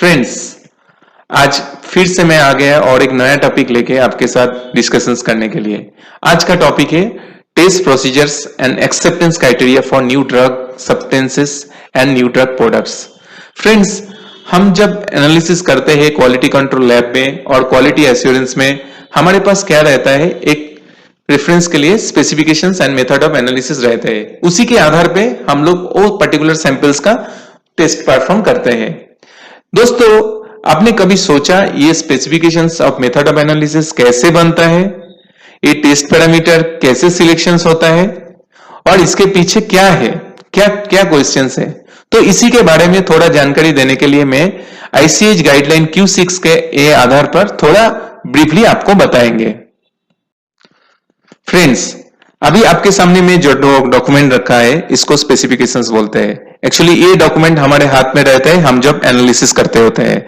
Friends, आज फिर से मैं आ गया और एक नया टॉपिक लेके आपके साथ डिस्कशंस करने के लिए। आज का टॉपिक है test procedures and acceptance criteria for new drug substances and new drug products. Friends, हम जब एनालिसिस करते हैं क्वालिटी कंट्रोल लैब में और क्वालिटी एश्योरेंस में, हमारे पास क्या रहता है, एक रेफरेंस के लिए specifications and method of analysis रहते हैं। उसी के आधार पे हम लोग वो पर्टिकुलर सैंपल्स का टेस्ट परफॉर्म करते हैं। दोस्तों, आपने कभी सोचा ये specifications of method of analysis कैसे बनता है, ये टेस्ट पैरामीटर कैसे सिलेक्शंस होता है और इसके पीछे क्या है, क्या क्या क्वेश्चंस है? तो इसी के बारे में थोड़ा जानकारी देने के लिए मैं आईसीएच गाइडलाइन Q6 के आधार पर थोड़ा ब्रीफली आपको बताएंगे। फ्रेंड्स, अभी आपके सामने में जो डॉक्यूमेंट रखा है इसको स्पेसिफिकेशंस बोलते हैं। एक्चुअली ये डॉक्यूमेंट हमारे हाथ में रहता है हम जब एनालिसिस करते होते हैं।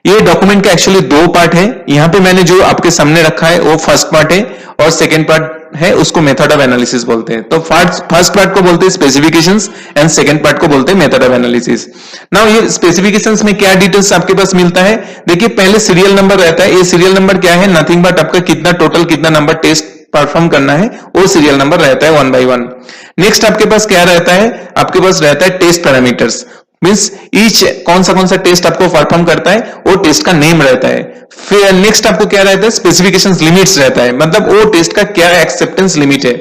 ये डॉक्यूमेंट का एक्चुअली दो पार्ट है। यहाँ पे मैंने जो आपके सामने रखा है वो फर्स्ट पार्ट है और सेकेंड पार्ट है उसको मेथड ऑफ एनालिसिस बोलते हैं। तो फर्स्ट पार्ट को बोलते हैं स्पेसिफिकेशंस एंड सेकेंड पार्ट को बोलते हैं मेथड ऑफ एनालिसिस। नाउ ये स्पेसिफिकेशंस में क्या डिटेल्स आपके पास मिलता है? देखिए, पहले सीरियल नंबर रहता है। ये सीरियल नंबर क्या है? नथिंग बट आपका कितना नंबर टेस्ट परफॉर्म करना है वो सीरियल नंबर रहता है 1 by 1। नेक्स्ट आपके पास क्या रहता है? आपके पास रहता है टेस्ट पैरामीटर्स, मींस ईच कौन सा टेस्ट आपको परफॉर्म करता है वो टेस्ट का नेम रहता है। फिर नेक्स्ट आपको क्या रहता है? स्पेसिफिकेशंस लिमिट्स रहता है, मतलब वो टेस्ट का क्या एक्सेप्टेंस लिमिट है,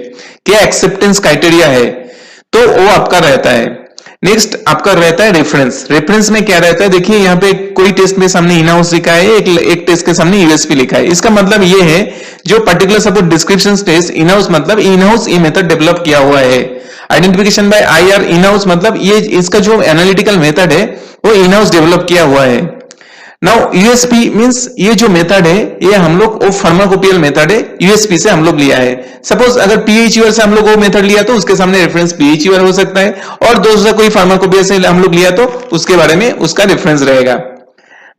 क्या एक्सेप्टेंस क्राइटेरिया है, तो वो आपका रहता है। नेक्स्ट आपका रहता है रेफरेंस। रेफरेंस में क्या रहता है? देखिए, यहाँ पे कोई टेस्ट में सामने इन हाउस लिखा है, एक टेस्ट के सामने यूएसपी लिखा है। इसका मतलब ये है जो particular suppose description test in house, मतलब इन हाउस ये मेथड डेवलप किया हुआ है। Identification by IR in house, मतलब ये इसका जो एनालिटिकल मेथड है वो इन हाउस डेवलप किया हुआ है। नाउ यूएसपी मींस ये जो मेथड है ये हम लोग वो फार्माकोपियल मेथड है, यूएसपी से हम लोग लिया है। सपोज अगर पीएचयूआर से हम लोग वो मेथड लिया तो उसके सामने रेफरेंस पीएचयूआर हो सकता है, और दूसरा कोई फार्माकोपियल से हम लोग लिया तो उसके बारे में उसका रेफरेंस रहेगा।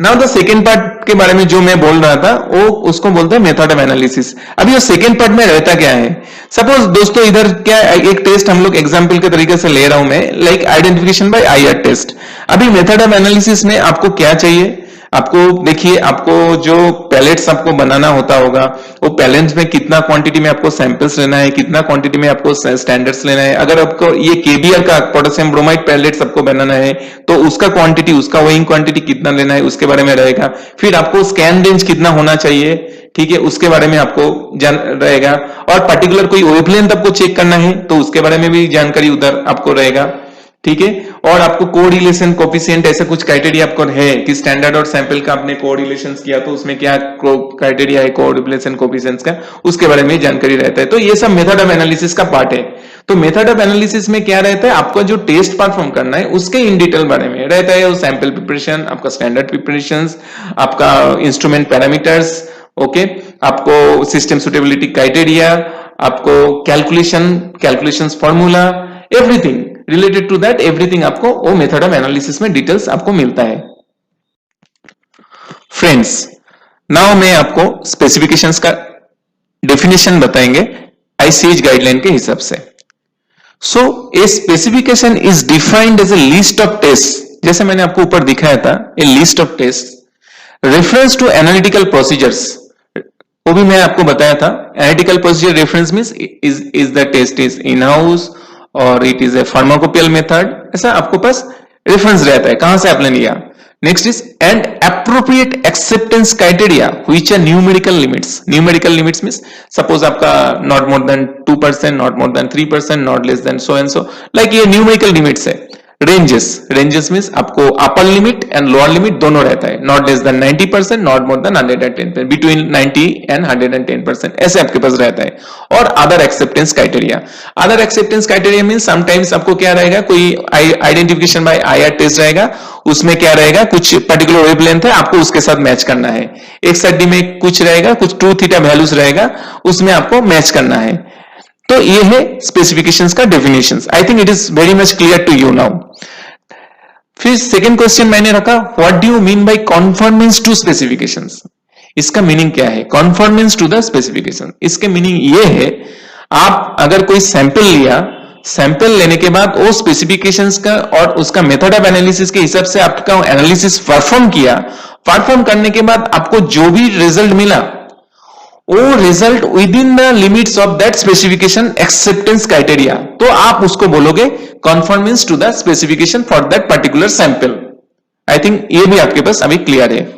नाउ द सेकेंड पार्ट के बारे में जो मैं बोल रहा था वो उसको बोलते हैं मेथड ऑफ एनालिसिस। अभी वो सेकेंड पार्ट में रहता क्या है? सपोज दोस्तों, इधर क्या एक टेस्ट हम लोग एग्जांपल के तरीके से ले रहा हूं मैं, like identification by IR test. अभी मेथड ऑफ एनालिसिस में आपको क्या चाहिए? आपको देखिए, आपको जो पैलेट्स आपको बनाना होता होगा वो पैलेट्स में कितना क्वांटिटी में आपको सैंपल्स लेना है, कितना क्वांटिटी में आपको स्टैंडर्ड्स लेना है। अगर आपको ये केबीआर का पोटेशियम ब्रोमाइड पैलेट्स आपको बनाना है तो उसका क्वांटिटी, उसका वेइंग क्वांटिटी कितना लेना है उसके बारे में रहेगा। फिर आपको स्कैन रेंज कितना होना चाहिए, ठीक है, उसके बारे में आपको जान रहेगा। और पर्टिकुलर कोई वेवलेंथ आपको चेक करना है तो उसके बारे में भी जानकारी उधर आपको रहेगा, ठीक है। और आपको कोरिलेशन कोफिशिएंट ऐसे कुछ क्राइटेरिया आपको है कि स्टैंडर्ड और सैंपल का आपने कोरिलेशंस किया तो उसमें क्या क्राइटेरिया है कोरिलेशन कोफिशिएंट्स का, उसके बारे में जानकारी रहता है। तो ये सब मेथड ऑफ एनालिसिस का पार्ट है। तो मेथड ऑफ एनालिसिस में क्या रहता है? आपका जो टेस्ट परफॉर्म करना है उसके इन डिटेल बारे में रहता है। वो सैंपल प्रिपरेशन, आपका स्टैंडर्ड प्रिपरेशंस, आपका इंस्ट्रूमेंट पैरामीटर्स, ओके, आपको सिस्टम सुटेबिलिटी क्राइटेरिया, आपको calculations formula, everything related to that, everything आपको वो मेथड ऑफ एनालिसिस में डिटेल्स आपको मिलता है। फ्रेंड्स, नाउ मैं आपको स्पेसिफिकेशंस का डेफिनेशन बताएंगे आईसीएच गाइडलाइन के हिसाब से। So a specification is defined as a list of test, जैसे मैंने आपको ऊपर दिखाया था, a list of test reference to analytical procedures, वो भी मैं आपको बताया था। Analytical procedure reference means is the test is in house और it is a pharmacopoeial method, ऐसा आपको पास रेफरेंस रहता है कहां से आपने लिया। Next is and appropriate acceptance criteria which are numerical limits. Numerical limits means suppose आपका not more than 2%, not more than 3%, not less than so and so, like ये न्यूमेरिकल लिमिट्स है। रेंजेस मींस आपको upper limit and lower limit दोनों रहता है। Not less than 90%, not more than 110%, between 90 and 110%, ऐसे आपके पास रहता है। और other acceptance criteria, other acceptance criteria means sometimes आपको क्या रहेगा, कोई आइडेंटिफिकेशन बाय आईआर टेस्ट रहेगा, उसमें क्या रहेगा, कुछ पर्टिकुलर वेवलेंथ है आपको उसके साथ मैच करना है। एक स्टडी में कुछ रहेगा, कुछ ट्रू थीटा वैल्यूज रहेगा, उसमें आपको मैच करना है। तो ये है स्पेसिफिकेशंस का definitions. I think it is very much clear to you now. फिर सेकंड क्वेश्चन मैंने रखा, what do you mean by conformance to specifications. इसका मीनिंग क्या है? कॉन्फॉर्मेंस टू द स्पेसिफिकेशन, इसके मीनिंग ये है, आप अगर कोई सैंपल लिया सैंपल लेने के बाद वो स्पेसिफिकेशंस का और उसका मेथड ऑफ एनालिसिस के हिसाब से आपका एनालिसिस परफॉर्म किया, परफॉर्म करने के बाद आपको जो भी रिजल्ट मिला वो result within the limits of that specification acceptance criteria, तो आप उसको बोलोगे conformance to the specification for that particular sample. I think ये भी आपके पास अभी क्लियर है।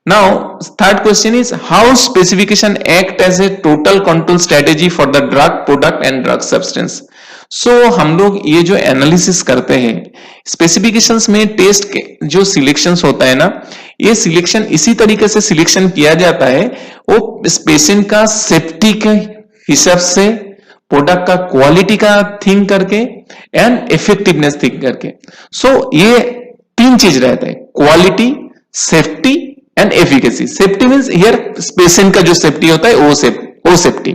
Now, third question is how specification act as a total control strategy for the drug product and drug substance. So हम लोग ये जो analysis करते हैं स्पेसिफिकेशंस में टेस्ट के जो सिलेक्शंस होता है ना, ये सिलेक्शन इसी तरीके से सिलेक्शन किया जाता है वो पेशेंट का सेफ्टी के हिसाब से, प्रोडक्ट का क्वालिटी का थिंक करके एंड इफेक्टिवनेस थिंक करके। सो ये तीन चीज रहता है, quality, safety and efficacy. Safety means here patient का जो सेफ्टी होता है वो सेफ्टी।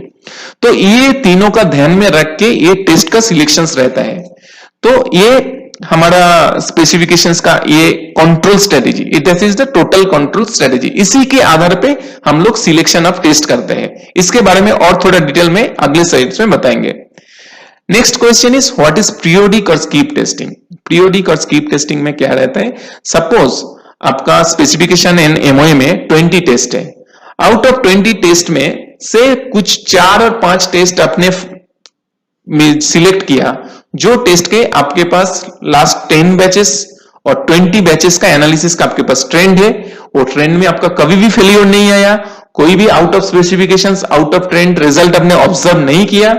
तो ये तीनों का ध्यान में रख के ये टेस्ट का सिलेक्शंस रहता है। तो ये हमारा स्पेसिफिकेशंस का ये control strategy, this is the total control strategy. इसी के आधार पे हम लोग सिलेक्शन ऑफ टेस्ट करते हैं। इसके बारे में और थोड़ा डिटेल में अगले स्लाइड्स में बताएंगे। Next question is what is periodic और स्कीप टेस्टिंग। पीरियोडिक और स्कीप टेस्टिंग में क्या रहता है, सपोज आपका स्पेसिफिकेशन इन एमओए में 20 टेस्ट है, आउट ऑफ 20 टेस्ट में से कुछ 4 और 5 टेस्ट आपने सिलेक्ट किया, जो टेस्ट के आपके पास लास्ट 10 बैचेस और 20 बैचेस का एनालिसिस का आपके पास ट्रेंड है, वो ट्रेंड में आपका कभी भी फेलियर नहीं आया, कोई भी out of specifications, out of trend result आपने ऑब्जर्व नहीं किया,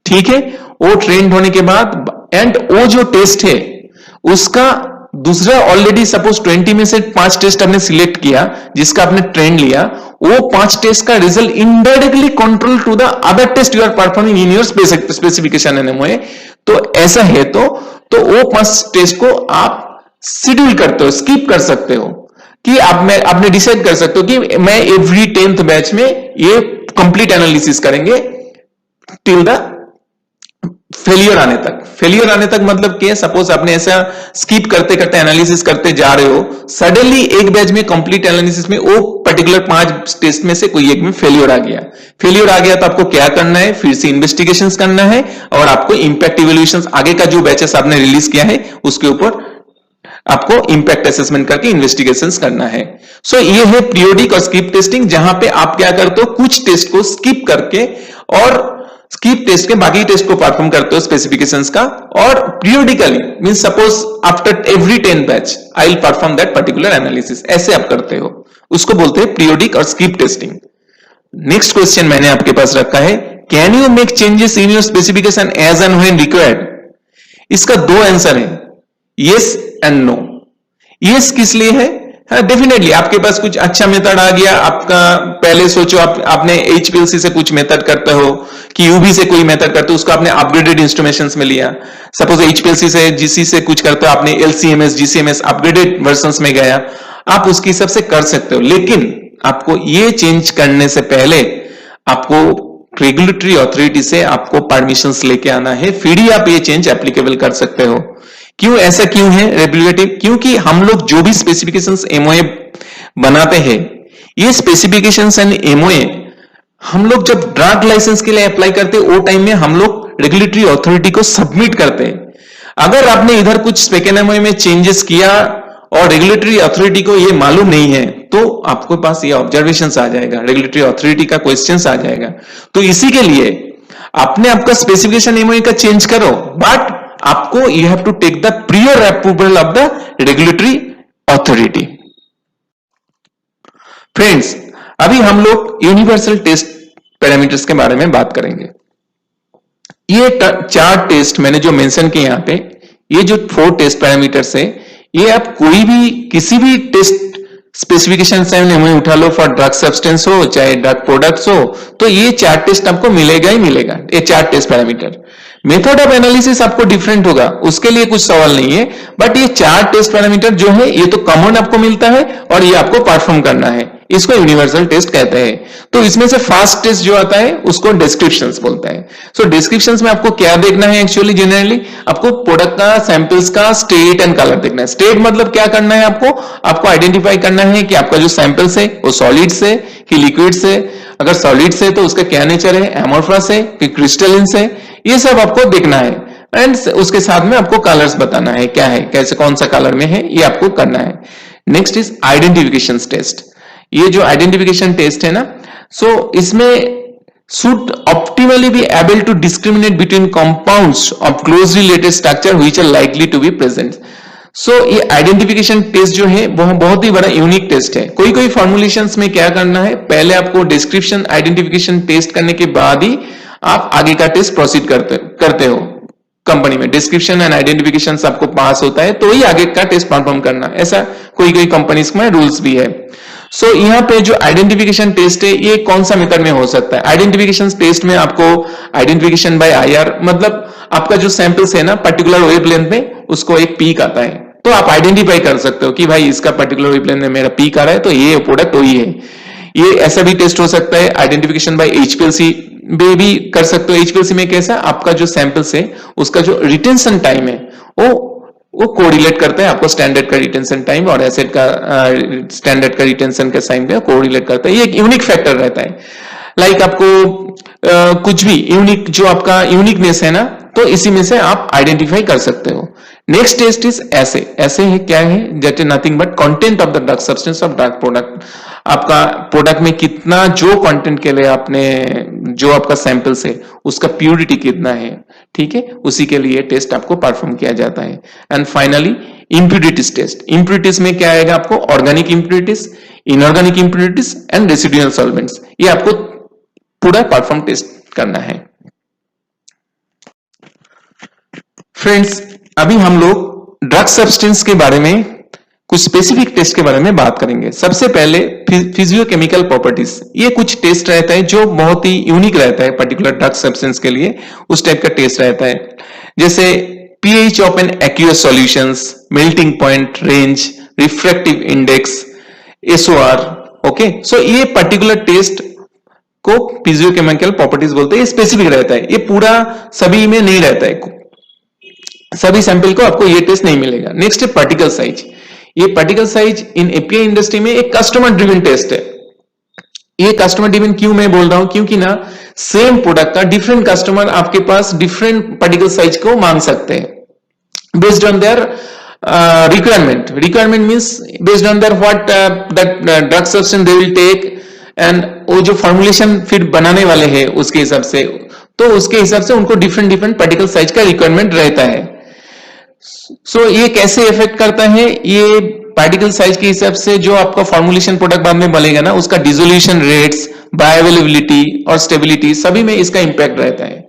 ठीक है। वो ट्रेंड होने के बाद एंड वो जो टेस्ट है उसका दूसरा ऑलरेडी सपोज 20 में से 5 टेस्ट आपने सिलेक्ट किया जिसका आपने ट्रेंड लिया, वो 5 टेस्ट का result indirectly control to the other test you are performing in your specification एनएमओए। तो ऐसा है तो वो 5 टेस्ट को आप शेड्यूल करते हो, स्किप कर सकते हो, कि आपने डिसाइड कर सकते हो कि मैं एवरी 10th बैच में ये कंप्लीट एनालिसिस करेंगे टिल द फेलियर आने तक। फेलियर आने तक मतलब क्या, सपोज आपने ऐसा स्किप करते करते एनालिसिस करते जा रहे हो, सडनली एक बैच में कंप्लीट एनालिसिस में वो पर्टिकुलर 5 टेस्ट में से कोई एक में फेलियर आ गया। फेलियर आ गया तो आपको क्या करना है, फिर से इन्वेस्टिगेशंस करना है और आपको इंपैक्ट इवैल्यूएशंस आगे का जो बैचेस आपने रिलीज किया है उसके ऊपर आपको इंपैक्ट असेसमेंट करके इन्वेस्टिगेशंस करना है। सो ये है पीरियोडिक और स्किप टेस्टिंग, जहां पे आप क्या करते हो, कुछ टेस्ट को स्किप करके और स्किप टेस्ट के बाकी टेस्ट को परफॉर्म करते हो स्पेसिफिकेशंस का, और periodically mean suppose after every 10 batch I will perform that particular analysis, ऐसे आप करते हो, उसको बोलते हैं पीरियोडिक और स्किप टेस्टिंग। नेक्स्ट क्वेश्चन मैंने आपके पास रखा है, can you make changes in your specification as and when required. इसका 2 आंसर है, यस एंड नो। यस किस लिए है, डेफिनेटली आपके पास कुछ अच्छा मेथड आ गया, आपका पहले सोचो आपने एचपीएलसी से कुछ मेथड करते हो कि यूबी से कोई मेथड करते हो, उसको आपने अपग्रेडेड इंस्ट्रूमेंट्स में लिया। सपोज एचपीएलसी से जीसी से कुछ करते हो, आपने एलसीएमएस जीसीएमएस अपग्रेडेड वर्जन्स में गया, आप उसके हिसाब से कर सकते हो। लेकिन आपको ये चेंज करने से पहले आपको रेगुलेटरी अथॉरिटी से आपको परमिशंस लेके आना है, फिर ही आप ये चेंज एप्लीकेबल कर सकते हो। क्यों, ऐसा क्यों है रेगुलेटिव, क्योंकि हम लोग जो भी स्पेसिफिकेशंस एमओए बनाते हैं, ये स्पेसिफिकेशंस एंड एमओए हम लोग जब ड्रग लाइसेंस के लिए अप्लाई करते हैं, वो टाइम में हम लोग रेगुलेटरी अथॉरिटी को सबमिट करते हैं। अगर आपने इधर कुछ स्पेक एमओए में चेंजेस किया और रेगुलेटरी अथॉरिटी को ये मालूम नहीं है, तो आपके पास ये ऑब्जर्वेशंस आ जाएगा, रेगुलेटरी अथॉरिटी का क्वेश्चंस आ जाएगा। तो इसी के लिए आपने आपका स्पेसिफिकेशन एमओए का चेंज करो, बट आपको you have to take the prior approval of the regulatory authority. Friends, अभी हम लोग यूनिवर्सल टेस्ट पैरामीटर्स के बारे में बात करेंगे। ये 4 टेस्ट मैंने जो मेंशन किए यहां पे, ये जो 4 टेस्ट पैरामीटर्स है, ये आप कोई भी किसी भी टेस्ट स्पेसिफिकेशन से हमें उठा लो, फॉर ड्रग सब्सटेंस हो चाहे ड्रग प्रोडक्ट्स हो, तो ये 4 टेस्ट आपको मिलेगा ही मिलेगा, ये 4 test parameter. Method of analysis आपको डिफरेंट होगा, उसके लिए कुछ सवाल नहीं है, बट ये 4 टेस्ट पैरामीटर जो है ये तो कॉमन आपको मिलता है और ये आपको परफॉर्म करना है, इसको यूनिवर्सल टेस्ट कहते हैं। तो इसमें से फर्स्ट टेस्ट जो आता है उसको डिस्क्रिप्शंस बोलते हैं। सो डिस्क्रिप्शंस में आपको क्या देखना है, एक्चुअली जनरली आपको प्रोडक्ट का, सैंपल्स का स्टेट एंड कलर देखना है। स्टेट मतलब क्या करना है, आपको आइडेंटिफाई करना है कि आपका जो सैंपल्स है वो सॉलिड्स है कि लिक्विड से, अगर सॉलिड से तो उसका क्या नेचर है, एमोर्फस है कि क्रिस्टलिन से, ये सब आपको देखना है। एंड उसके साथ में आपको कलर्स बताना है, क्या है, कैसे, कौन सा कलर में है, ये आपको करना है। Next is identification test. ये जो आइडेंटिफिकेशन टेस्ट है ना, सो इसमें should optimally be able to discriminate between compounds of closely related structure which are likely to be present. So ये आइडेंटिफिकेशन टेस्ट जो है वो बहुत ही बड़ा यूनिक टेस्ट है। कोई कोई फॉर्मुलेशंस में क्या करना है, पहले आपको डिस्क्रिप्शन आइडेंटिफिकेशन टेस्ट करने के बाद ही आप आगे का टेस्ट प्रोसीड करते हो। कंपनी में डिस्क्रिप्शन एंड आइडेंटिफिकेशन आपको पास होता है तो ही आगे का टेस्ट परफॉर्म करना, ऐसा कोई कोई कंपनीज में रूल्स भी है। सो यहाँ पे जो आइडेंटिफिकेशन टेस्ट है ये कौन सा मेथड में हो सकता है। आइडेंटिफिकेशन टेस्ट में आपको आइडेंटिफिकेशन बाय आईआर, मतलब आपका जो सैंपल्स है ना पर्टिकुलर वेवलेंथ में, उसको एक पीक आता है तो आप आइडेंटिफाई कर सकते हो कि भाई इसका पर्टिकुलर वेवलेंथ में मेरा पीक आ रहा है तो ये प्रोडक्ट वही है। ये ऐसा भी टेस्ट हो सकता है आइडेंटिफिकेशन बाय एचपीएलसी में भी कर सकते हो। एचपीएलसी में कैसा, आपका जो सैंपल्स है उसका जो रिटेंशन टाइम है वो कोरिलेट करता है आपको स्टैंडर्ड का रिटेंशन टाइम और एसिड का स्टैंडर्ड का रिटेंशन का टाइम का कोरिलेट करता है। ये एक यूनिक फैक्टर रहता है। लाइक आपको कुछ भी यूनिक, जो आपका यूनिकनेस है ना, तो इसी में से आप आइडेंटिफाई कर सकते हो। नेक्स्ट टेस्ट इज ऐसे है, क्या है, that is nothing but content of the drug substance of drug product. आपका प्रोडक्ट में कितना जो कंटेंट के लिए आपने, जो आपका सैंपल्स है उसका प्यूरिटी कितना है, ठीक है, उसी के लिए टेस्ट आपको परफॉर्म किया जाता है। And finally impurities test. Impurities में क्या आएगा, आपको organic impurities, inorganic impurities and residual solvents, ये आपको पूरा परफॉर्म टेस्ट करना है। फ्रेंड्स, अभी हम लोग ड्रग सब्सटेंस के बारे में कुछ स्पेसिफिक टेस्ट के बारे में बात करेंगे। सबसे पहले फिजियोकेमिकल प्रॉपर्टीज। ये कुछ टेस्ट रहता है जो बहुत ही यूनिक रहता है पर्टिकुलर ड्रग सब्सटेंस के लिए, उस टाइप का टेस्ट रहता है। जैसे pH of an aqueous solutions, melting point, range, refractive index, SOR। Okay, so ये पर्टिकुलर टेस्ट को फिजियोकेमिकल प्रॉपर्टीज बोलते हैं। ये स्पेसिफिक रहता है, ये पूरा सभी में नहीं रहता है, सभी सैंपल को आपको ये टेस्ट नहीं मिलेगा। नेक्स्ट है पार्टिकल साइज। ये particle size in API industry में एक कस्टमर ड्रिवन टेस्ट है। ये कस्टमर ड्रिवन क्यों मैं बोल रहा हूं, क्योंकि ना सेम प्रोडक्ट का डिफरेंट कस्टमर आपके पास डिफरेंट पार्टिकल साइज को मांग सकते हैं based on their requirement. Requirement means based on their what that drug substance they will take, and वो जो फॉर्मुलेशन फिर बनाने वाले हैं उसके हिसाब से, तो उसके हिसाब से उनको डिफरेंट डिफरेंट पार्टिकल साइज का रिक्वायरमेंट रहता है। सो ये कैसे इफेक्ट करता है, ये पार्टिकल साइज के हिसाब से जो आपका फॉर्मुलेशन प्रोडक्ट बाद में बनेगा ना, उसका डिसोल्यूशन रेट्स, बायोअवेलेबिलिटी और स्टेबिलिटी सभी में इसका इंपैक्ट रहता है।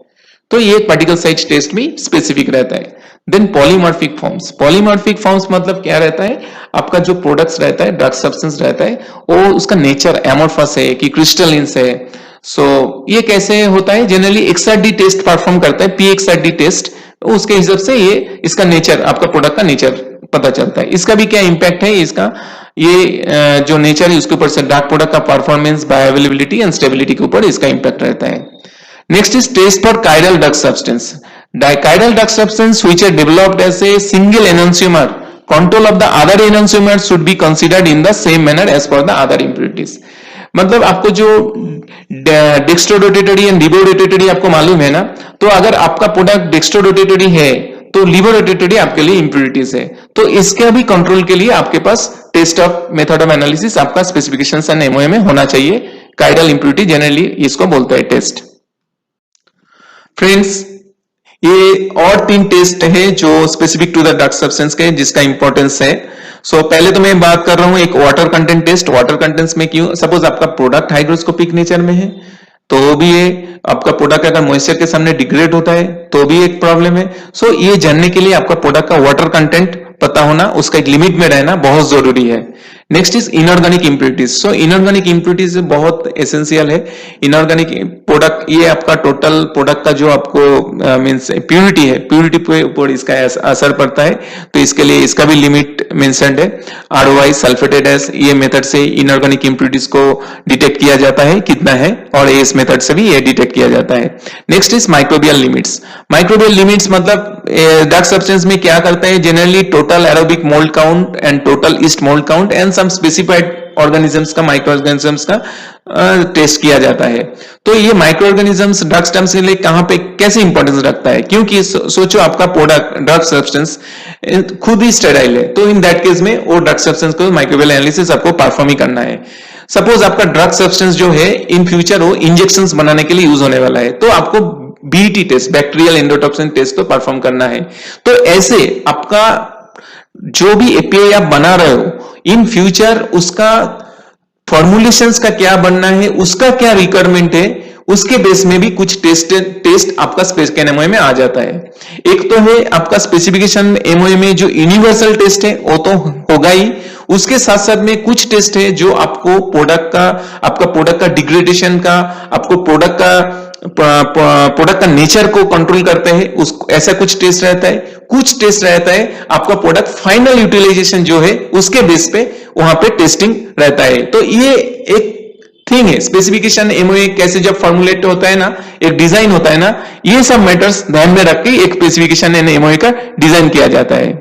तो ये पार्टिकल साइज टेस्ट भी स्पेसिफिक रहता है। Then polymorphic forms. Polymorphic forms मतलब क्या रहता है, आपका जो प्रोडक्ट्स रहता है, ड्रग सब्सटेंस रहता है, वो उसका नेचर एमोर्फस है कि क्रिस्टलिन है। सो ये कैसे होता है, जनरली XRD टेस्ट परफॉर्म करता है, PXRD टेस्ट, उसके हिसाब से ये इसका नेचर, आपका प्रोडक्ट का नेचर पता चलता है। इसका भी क्या इंपैक्ट है, इसका ये जो नेचर है उसके ऊपर से ड्रग प्रोडक्ट का परफॉर्मेंस, बायोअवेलेबिलिटी एंड स्टेबिलिटी के ऊपर इसका इंपैक्ट रहता है। Next is test for chiral drug substance. Chiral drug substance which are developed as a single enantiomer, control of the other enantiomers should be considered in the same manner as for the other impurities। मतलब आपको जो dextrorotatory and लिबोरोटेटरी आपको मालूम है ना, तो अगर आपका प्रोडक्ट डेक्स्ट्रोरोटेटरी है तो लिबोरोटेटरी आपके लिए इंप्यूरिटीज है, तो इसके भी कंट्रोल के लिए आपके पास test of method of analysis आपका स्पेसिफिकेशंस एंड एमओए में होना चाहिए। कायरल इंप्यूरिटी जनरली इसको बोलता है टेस्ट। फ्रेंड्स, ये और 3 टेस्ट है जो specific to the drug substance के, जिसका इंपॉर्टेंस है। सो पहले तो मैं बात कर रहा हूं एक water content test. Water contents में क्यों, सपोज आपका प्रोडक्ट हाइग्रोस्कोपिक नेचर में है तो भी ये आपका प्रोडक्ट अगर मॉइस्चर के सामने डिग्रेड होता है तो भी एक प्रॉब्लम है। सो ये जानने के लिए आपका प्रोडक्ट का वाटर कंटेंट पता होना, उसका एक लिमिट में रहना बहुत जरूरी है। Next is inorganic impurities. So inorganic impurities बहुत एसेंशियल है। इनऑर्गेनिक प्रोडक्ट, ये आपका टोटल प्रोडक्ट का जो आपको मींस प्यूरिटी है, प्यूरिटी पे ऊपर इसका असर पड़ता है, तो इसके लिए इसका भी लिमिट मेंशन्ड है। ROI, सल्फेटेड एस, ये मेथड से इनऑर्गेनिक इंप्यूरिटीज को डिटेक्ट किया जाता है कितना है, और इस मेथड से भी ये डिटेक्ट किया जाता है। Next is microbial limits. Microbial limits मतलब ड्रग सब्सटेंस में क्या करते हैं, generally total aerobic mould count and total yeast mould count and some specified organisms का, माइक्रो ऑर्गेनिजम्स का टेस्ट किया जाता है। तो ये माइक्रो ऑर्गेनिजम्स ड्रग सब्सटेंस के लिए कहां पे कैसे इंपॉर्टेंस रखता है, क्योंकि सोचो आपका प्रोडक्ट ड्रग सब्सटेंस खुद ही स्टेराइल है, तो इन दैट केस में वो ड्रग सब्सटेंस को माइक्रोबियल एनालिसिस आपको परफॉर्म ही करना है। सपोज आपका ड्रग सब्सटेंस जो है इन फ्यूचर वो इंजेक्शंस बनाने के लिए यूज होने वाला है, तो आपको BT test, bacterial endotoxin test को परफॉर्म करना है। तो ऐसे आपका जो भी एपीआई आप बना रहे हो इन फ्यूचर उसका फॉर्मुलेशंस का क्या बनना है, उसका क्या रिक्वायरमेंट है, उसके बेस में भी कुछ टेस्ट आपका स्पेसिफिकेशन एमओए में आ जाता है। एक तो है आपका स्पेसिफिकेशन एमओए में जो यूनिवर्सल टेस्ट है वो तो होगा ही, उसके साथ साथ में कुछ टेस्ट है जो आपको आपका प्रोडक्ट का डिग्रेडेशन का, आपको प्रोडक्ट का नेचर को कंट्रोल करते हैं, उस ऐसा कुछ टेस्ट रहता है। कुछ टेस्ट रहता है आपका प्रोडक्ट फाइनल यूटिलाइजेशन जो है उसके बेस पे वहां पे टेस्टिंग रहता है। तो ये एक थिंग है, स्पेसिफिकेशन एमओए कैसे जब फॉर्मुलेट होता है ना, एक डिजाइन होता है ना, ये सब मैटर्स ध्यान में रख के एक स्पेसिफिकेशन एमओए का डिजाइन किया जाता है।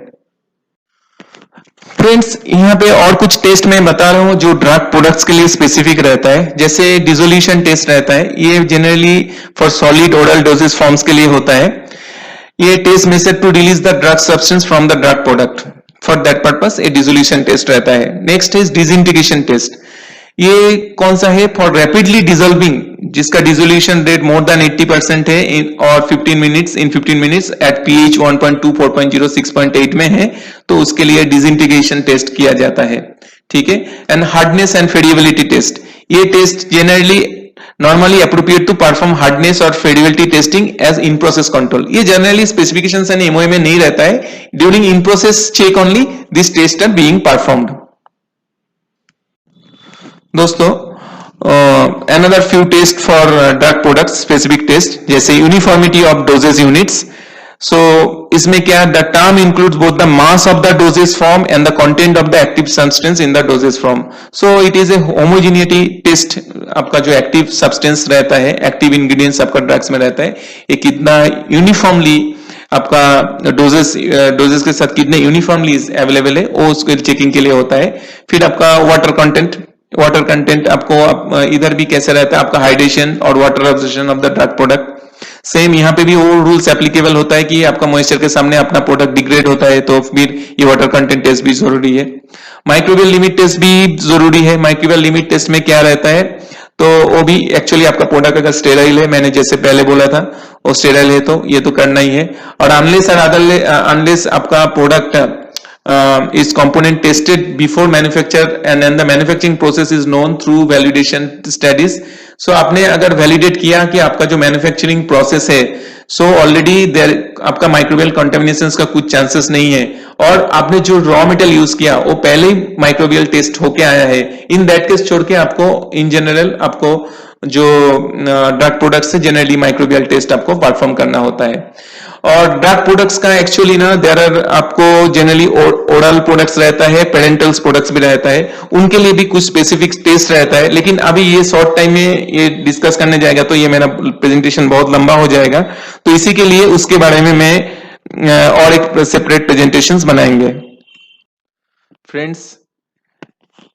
फ्रेंड्स यहाँ पे और कुछ टेस्ट मैं बता रहा हूं जो ड्रग प्रोडक्ट्स के लिए स्पेसिफिक रहता है, जैसे डिसोल्यूशन टेस्ट रहता है, ये generally for solid oral doses forms के लिए होता है। ये test method to release the drug substance from the drug product, for that purpose a dissolution test रहता है। नेक्स्ट इज डिसइंटीग्रेशन टेस्ट, ये कौन सा है, फॉर रैपिडली डिसॉल्विंग, जिसका डिसोल्यूशन रेट मोर देन 80% है और 15 मिनट्स एट पीएच 1.2, 4.0, 6.8 में है, तो उसके लिए डिसइंटीग्रेशन टेस्ट किया जाता है। ठीक है। And hardness and friability test, ये test generally normally appropriate to perform hardness or feasibility testing as in process control, ये जनरली स्पेसिफिकेशंस एंड एमओए में नहीं रहता है, during in process check only this test are being performed. दोस्तों another few test for drug products specific test, जैसे uniformity of dosage units. So इसमें क्या, the term includes both the mass of the dosage form and the content of the active substance in the dosage form. So it is a homogeneity test, आपका जो active substance रहता है, active ingredients आपका drugs में रहता है, ये कितना यूनिफॉर्मली आपका डोजेस के साथ कितने यूनिफॉर्मली अवेलेबल है, वो उसके चेकिंग के लिए होता है। फिर आपका वाटर कंटेंट आपको इधर भी कैसे रहता है, आपका हाइड्रेशन और water observation of the drug product. Same यहाँ पे भी वो रूल्स एप्लीकेबल होता है कि आपका मॉइस्चर के सामने अपना प्रोडक्ट डिग्रेड होता है, तो फिर ये वाटर कंटेंट टेस्ट भी जरूरी है। माइक्रोबियल लिमिट टेस्ट भी जरूरी है। माइक्रोबियल लिमिट टेस्ट में क्या रहता है, तो वो भी एक्चुअली आपका प्रोडक्ट अगर स्टेराइल है, मैंने जैसे पहले बोला था वो स्टेराइल है, तो ये तो करना ही है। और अनलेस आपका product is component tested before manufacture and then the manufacturing process is known through validation studies। so आपने अगर validate किया कि आपका जो manufacturing process है, so already there आपका microbial contaminations का कुछ chances नहीं है, और आपने जो raw material use किया वो पहले ही microbial test होके आया है, in that case छोड़ के आपको in general आपको जो ड्रग प्रोडक्ट्स है जनरली माइक्रोबियल टेस्ट आपको परफॉर्म करना होता है। और ड्रग प्रोडक्ट्स का एक्चुअली ना देयर आर आपको जनरली ओरल प्रोडक्ट्स रहता है, पेरेंटल्स प्रोडक्ट्स भी रहता है, उनके लिए भी कुछ स्पेसिफिक टेस्ट रहता है। लेकिन अभी ये शॉर्ट टाइम में ये डिस्कस करने जाएगा तो ये मेरा प्रेजेंटेशन बहुत लंबा हो जाएगा, तो इसी के लिए उसके बारे में मैं और एक सेपरेट प्रेजेंटेशंस बनाएंगे। फ्रेंड्स,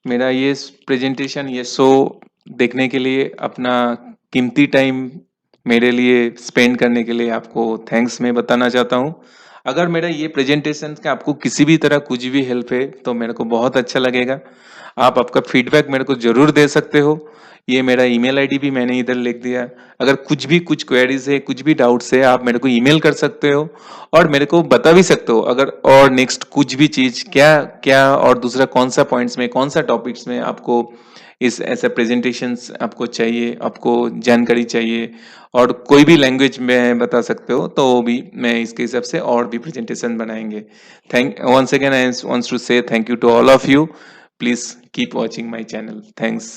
मेरा ये प्रेजेंटेशन, ये शो देखने के लिए, अपना कीमती टाइम मेरे लिए स्पेंड करने के लिए आपको थैंक्स मैं बताना चाहता हूँ। अगर मेरा ये प्रेजेंटेशन का आपको किसी भी तरह कुछ भी हेल्प है तो मेरे को बहुत अच्छा लगेगा। आप आपका फीडबैक मेरे को जरूर दे सकते हो। ये मेरा ईमेल आईडी भी मैंने इधर लिख दिया। अगर कुछ क्वेरीज है, कुछ भी डाउट्स है, आप मेरे को ईमेल कर सकते हो और मेरे को बता भी सकते हो अगर और नेक्स्ट कुछ भी चीज क्या और दूसरा कौन सा पॉइंट्स में, कौन सा टॉपिक्स में आपको इस ऐसा प्रेजेंटेशंस आपको चाहिए, आपको जानकारी चाहिए और कोई भी लैंग्वेज में बता सकते हो, तो वो भी मैं इसके हिसाब से और भी प्रेजेंटेशन बनाएंगे। Once again I wants to say thank you to all of you. Please keep watching my channel. Thanks.